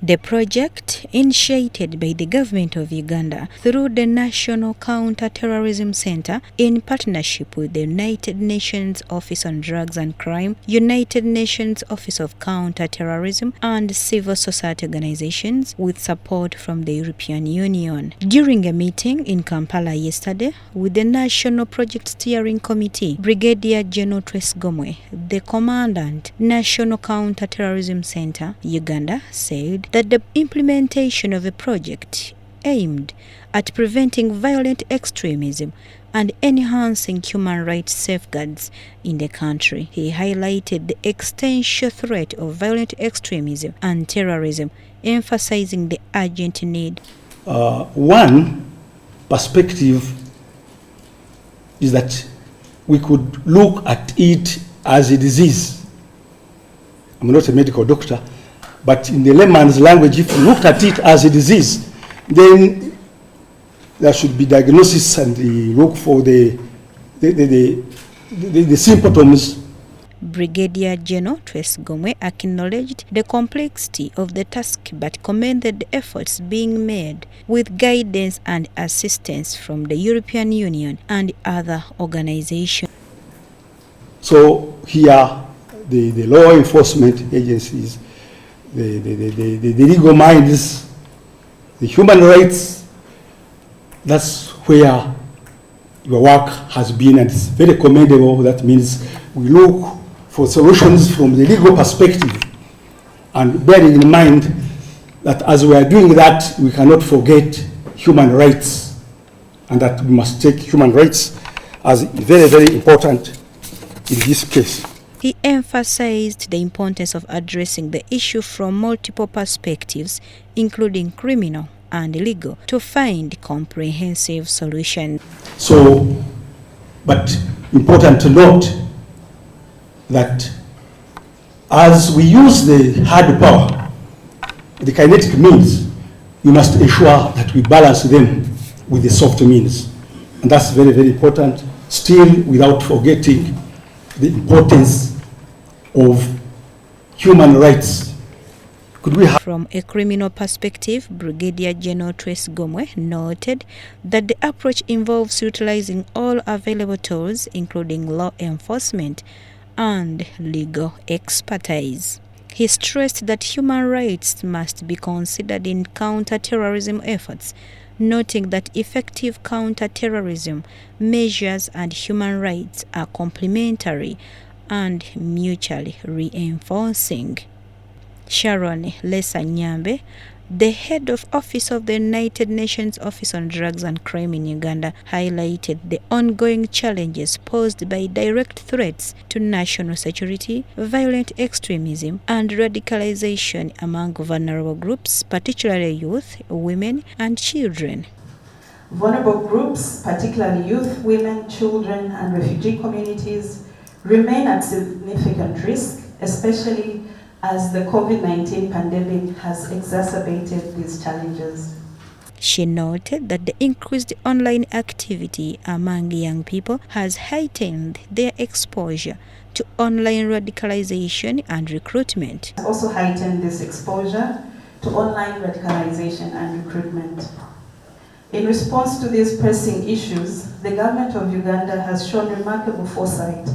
The project, initiated by the government of Uganda through the National Counter-Terrorism Center in partnership with the United Nations Office on Drugs and Crime, United Nations Office of Counter-Terrorism, and civil society organizations with support from the European Union. During a meeting in Kampala yesterday with the National Project Steering Committee, Brigadier General Gomwe, the Commandant, National Counter-Terrorism Center, Uganda, said that the implementation of a project aimed at preventing violent extremism and enhancing human rights safeguards in the country. He highlighted the existential threat of violent extremism and terrorism, emphasizing the urgent need. One perspective is that we could look at it as a disease. I'm not a medical doctor, but in the layman's language, if you looked at it as a disease, then there should be diagnosis and look for the symptoms. Brigadier General Gomwe acknowledged the complexity of the task but commended the efforts being made with guidance and assistance from the European Union and other organizations. So here, the law enforcement agencies, the legal minds, the human rights, that's where your work has been, and it's very commendable. That means we look for solutions from the legal perspective, and bearing in mind that as we are doing that, we cannot forget human rights, and that we must take human rights as very, very important in this case. He emphasized the importance of addressing the issue from multiple perspectives, including criminal and legal, to find comprehensive solutions. So, but important to note that as we use the hard power, the kinetic means, we must ensure that we balance them with the soft means. And that's very, very important, still without forgetting the importance of human rights. From a criminal perspective, Brigadier General Gomwe noted that the approach involves utilizing all available tools, including law enforcement and legal expertise. He stressed that human rights must be considered in counter-terrorism efforts, noting that effective counter-terrorism measures and human rights are complementary and mutually reinforcing. Sharon Lesa-Nyambe, the head of office of the United Nations Office on Drugs and Crime in Uganda, highlighted the ongoing challenges posed by direct threats to national security, violent extremism, and radicalization among vulnerable groups, particularly youth, women, and children. Vulnerable groups, particularly youth, women, children, and refugee communities, remain at significant risk, especially as the COVID-19 pandemic has exacerbated these challenges. She noted that the increased online activity among young people has heightened their exposure to online radicalization and recruitment. Also heightened this exposure to online radicalization and recruitment. In response to these pressing issues, the government of Uganda has shown remarkable foresight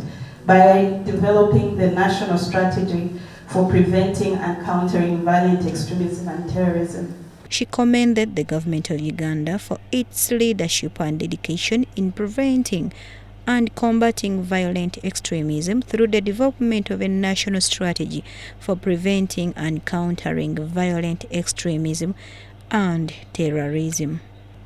by developing the national strategy for preventing and countering violent extremism and terrorism. She commended the government of Uganda for its leadership and dedication in preventing and combating violent extremism through the development of a national strategy for preventing and countering violent extremism and terrorism.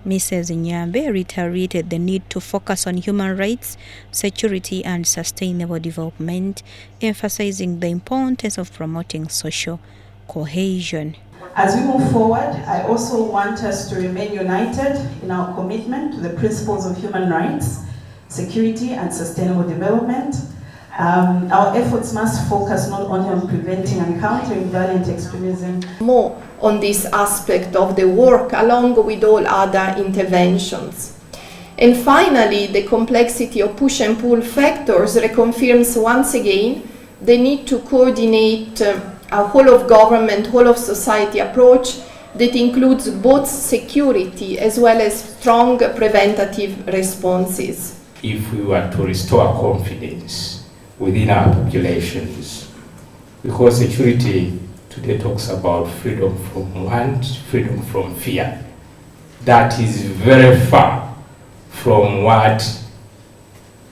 Mrs. Nyambe reiterated the need to focus on human rights, security, and sustainable development, emphasizing the importance of promoting social cohesion. As we move forward, I also want us to remain united in our commitment to the principles of human rights, security, and sustainable development. Our efforts must focus not only on preventing and countering violent extremism. More on this aspect of the work along with all other interventions. And finally, the complexity of push and pull factors reconfirms once again they need to coordinate a whole of government, whole of society approach that includes both security as well as strong preventative responses. If we were to restore confidence within our populations, because security today talks about freedom from want, freedom from fear. That is very far from what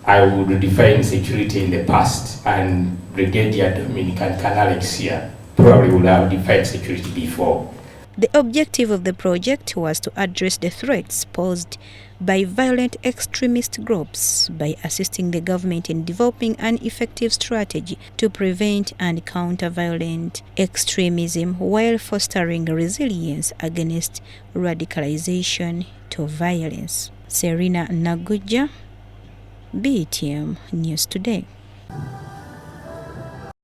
I would define security in the past, and Brigadier Dominican Canalex here probably would have defined security before. The objective of the project was to address the threats posed by violent extremist groups by assisting the government in developing an effective strategy to prevent and counter violent extremism while fostering resilience against radicalization to violence. Serena Naguja, BTM News Today.